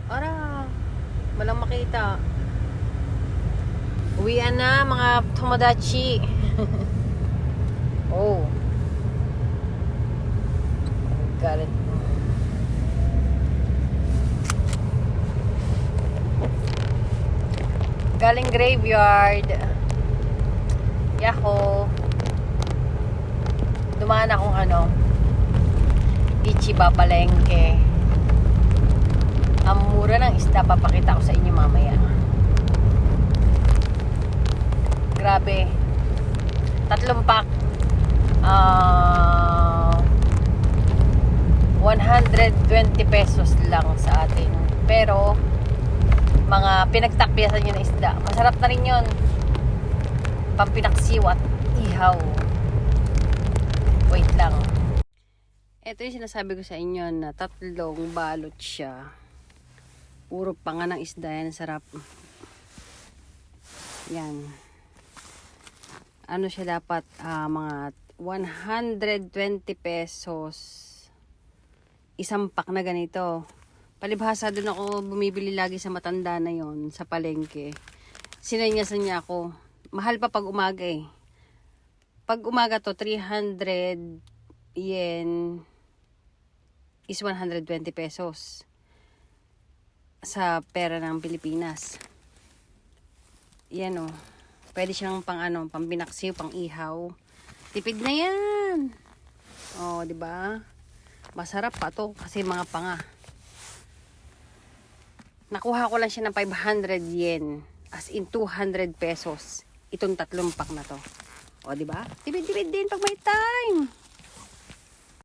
Ara, walang makita. Uwian na mga tomodachi. Oh. Got it. Galing graveyard. Yahoo. Dumaan akong Ichiba palengke. Ang mura ng isda, papakita ko sa inyo mamaya. Grabe. 3 pack. 120 pesos lang sa atin. Pero mga pinagtakpiasan yun na isda. Masarap na rin yun. Pampinaksiw at ihaw. Wait lang. Ito yung sinasabi ko sa inyo na 3 balot siya. Puro panga ng isda yan. Sarap. Yan. Ano siya dapat? Mga 120 pesos. Isang pack na ganito. Palibhasa doon ako bumibili lagi sa matanda na yon sa palengke. Sinanyasan niya ako. Mahal pa pag umaga eh. Pag umaga to, 300 yen is 120 pesos sa pera ng Pilipinas. Yan o. Pwede siyang pang binaksiw, pang ihaw. Tipid na yan. O, di ba? Masarap pa to kasi mga panga. Nakuha ko lang siya ng 500 yen. As in 200 pesos. Itong 3 pack na to. O, di ba? Tipid-tipid din pag may time.